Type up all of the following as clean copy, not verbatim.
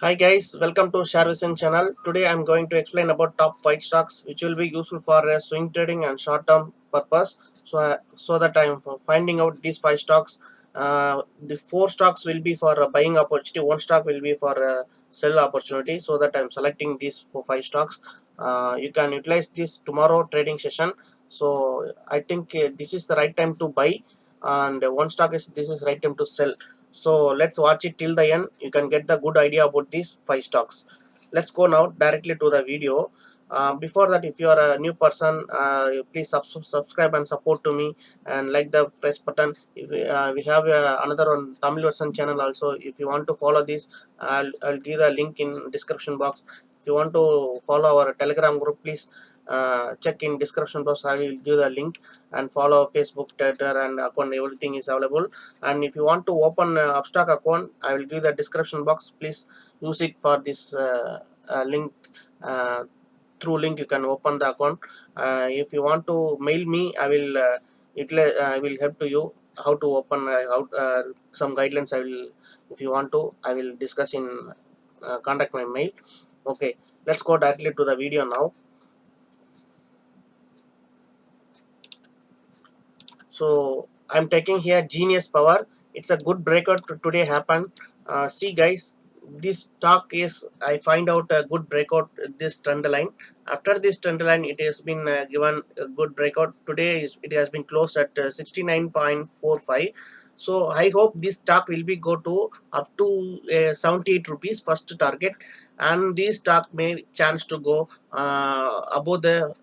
Hi guys, welcome to Sharvision channel. Today I'm going to explain about top 5 stocks which will be useful for swing trading and short term purpose. So that I'm finding out these 5 stocks. The 4 stocks will be for buying opportunity, 1 stock will be for sell opportunity. So that I'm selecting these 5 stocks. You can utilize this tomorrow trading session. So I think this is the right time to buy, and one stock is this is right time to sell. So let's watch it till the end. You can get the good idea about these 5 stocks. Let's go now directly to the video. Before that, if you are a new person, please subscribe and support to me and like the press button. If we have another on Tamil version channel also. If you want to follow this, I'll give the link in description box. If you want to follow our Telegram group, please check in description box. I will give the link, and follow Facebook, Twitter, and account. Everything is available. And if you want to open Upstock account, I will give the description box. Please use it for this link. uh, Through link you can open the account. If you want to mail me, I will help to you how to open some guidelines. I will, if you want to, I will discuss in contact my mail. Okay, let's go directly to the video now. So I'm taking here Genius Power. It's a good breakout today happened. See guys, this stock is, I find out a good breakout this trend line. After this trend line, it has been given a good breakout. Today it has been closed at 69.45. So I hope this stock will be go to up to 78 rupees first target, and this stock may chance to go above the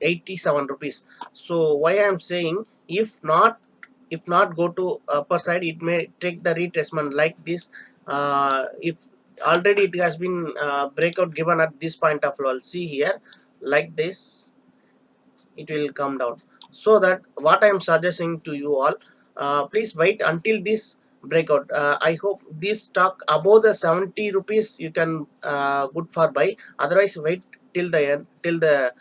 87 rupees. So why I am saying, if not go to upper side, it may take the retracement like this. If already it has been breakout given at this point of level, see here, like this, it will come down. So that what I am suggesting to you all, please wait until this breakout. I hope this stock above the 70 rupees you can good for buy. Otherwise wait till the end, till the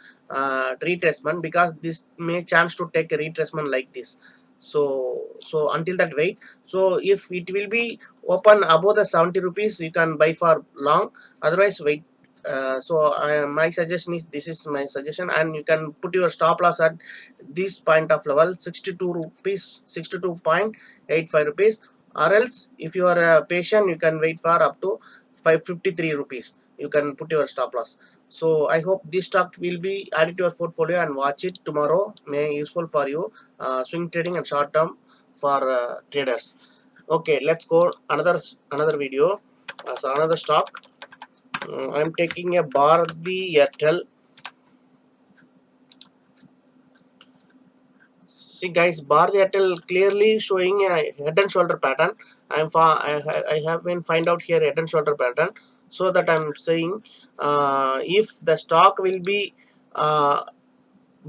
retracement, because this may chance to take a retracement like this. So until that wait. So if it will be open above the 70 rupees, you can buy for long. Otherwise wait. My suggestion is, this is my suggestion, and you can put your stop loss at this point of level 62 rupees, 62.85 rupees, or else if you are patient, you can wait for up to 553 rupees. You can put your stop loss. So I hope this stock will be added to your portfolio, and watch it tomorrow, may useful for you swing trading and short term for traders. Okay, let's go another video. So another stock. I'm taking a Bharti Airtel. See guys, Bharti Airtel clearly showing a head and shoulder pattern. I have been find out here head and shoulder pattern. So that I'm saying, if the stock will be uh,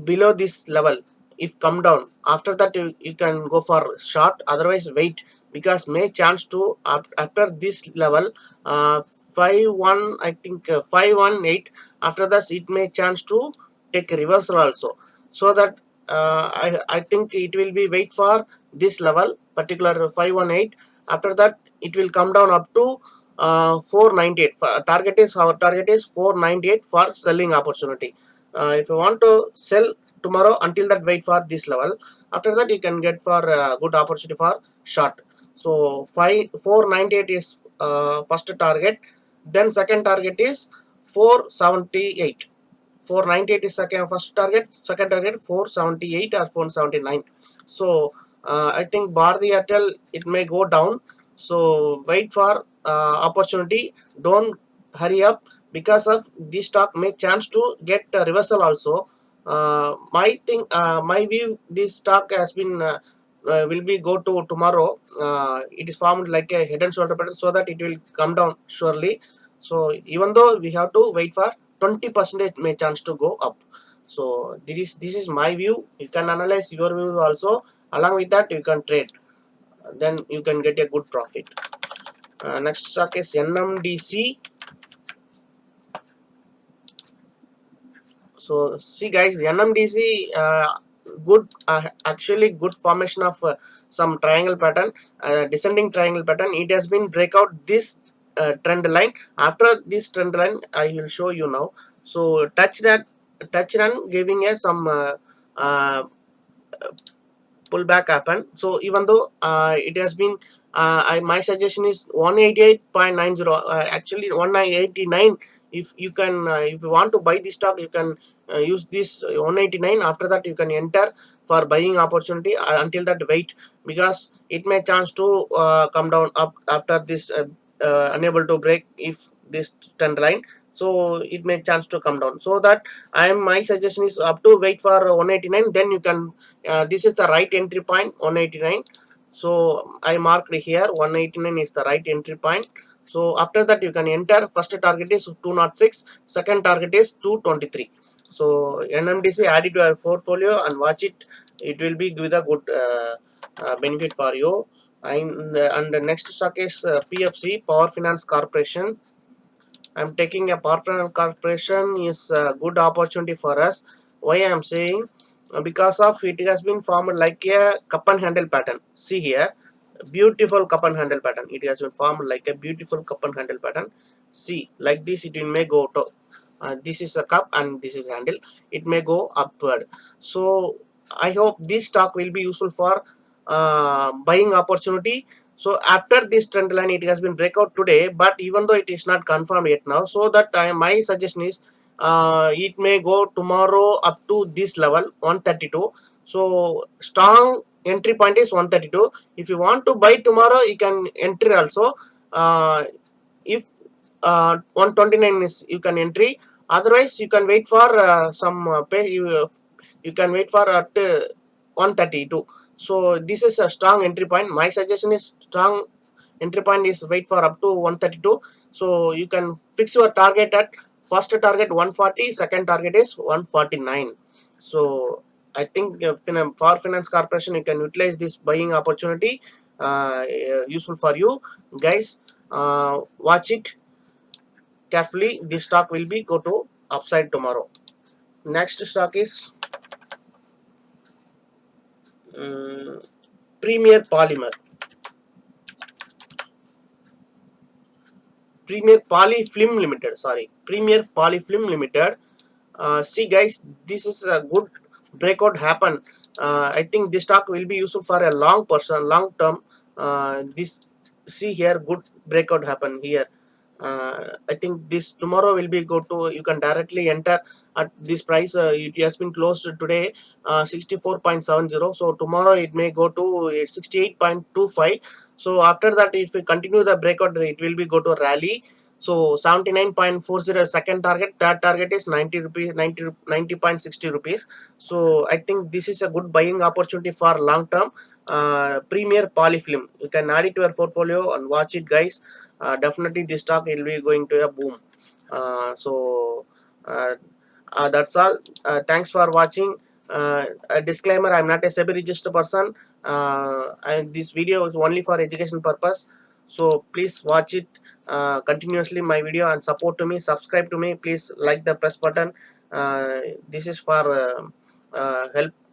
below this level, if come down, after that you can go for short. Otherwise wait, because may chance to after this level, 5-1, I think 518. After that it may chance to take a reversal also. So that I think it will be wait for this level particular 518. After that it will come down up to 498. Our target is 498 for selling opportunity. If you want to sell tomorrow, until that wait for this level. After that you can get for good opportunity for short. So 498 is first target. Then second target is 478. 498 is first target. Second target 478 or 479. So I think Bharti Airtel, it may go down. So wait for opportunity. Don't hurry up, because of this stock may chance to get a reversal also. My view, this stock has been will be go to tomorrow. It is formed like a head and shoulder pattern, so that it will come down surely. So even though we have to wait for 20% may chance to go up. So this is my view. You can analyze your view also. Along with that, you can trade. Then you can get a good profit. Next stock is NMDC. So see guys, NMDC, good, actually good formation of some triangle pattern, descending triangle pattern. It has been breakout this trend line. After this trend line I will show you now. So touch run giving us some uh, pullback happen. So even though it has been my suggestion is 188.90, actually 189. If you can if you want to buy this stock, you can use this 189. After that you can enter for buying opportunity. Until that, wait, because it may chance to come down up after this unable to break if this trend line. So it may chance to come down. So that my suggestion is up to wait for 189, then you can this is the right entry point, 189. So I marked here 189 is the right entry point. So after that you can enter. First target is 206, second target is 223. So NMDC, add it to your portfolio and watch it. It will be with a good benefit for you. And the next stock is PFC, Power Finance Corporation. I'm taking a Power Finance Corporation is a good opportunity for us. Why I am saying? Because of it has been formed like a cup and handle pattern. See here, beautiful cup and handle pattern. It has been formed like a beautiful cup and handle pattern. See, like this it may go to this is a cup and this is handle. It may go upward. So I hope this stock will be useful for buying opportunity. So after this trend line it has been breakout today, but even though it is not confirmed yet now, so that time my suggestion is it may go tomorrow up to this level 132. So strong entry point is 132. If you want to buy tomorrow you can enter also. If 129 is you can entry, otherwise you can wait for some pay you can wait for at 132. So this is a strong entry point. My suggestion is strong entry point is wait for up to 132. So you can fix your target at first target 140, second target is 149. So I think for Finance Corporation you can utilize this buying opportunity, useful for you guys. Watch it carefully. This stock will be go to upside tomorrow. Next stock is um, Premier Polymer. Premier Polyfilm Limited. Sorry, Premier Polyfilm Limited. See guys, this is a good breakout happen. I think this stock will be useful for a long term. This see here, good breakout happen here. I think this tomorrow will be go to, you can directly enter at this price. It has been closed today 64.70. So tomorrow it may go to 68.25. So after that, if we continue the breakout, it will be go to rally. So 79.40 second target, third target is 90 rupees, 90.60 rupees. So I think this is a good buying opportunity for long term. Premier Polyfilm, you can add it to your portfolio and watch it guys. Definitely this stock will be going to a boom. So uh, that's all. Thanks for watching. A disclaimer, I'm not a SEBI registered person, and this video is only for education purpose. So please watch it continuously my video and support to me, subscribe to me, please like the press button. This is for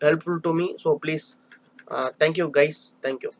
helpful to me. So please, thank you guys, thank you.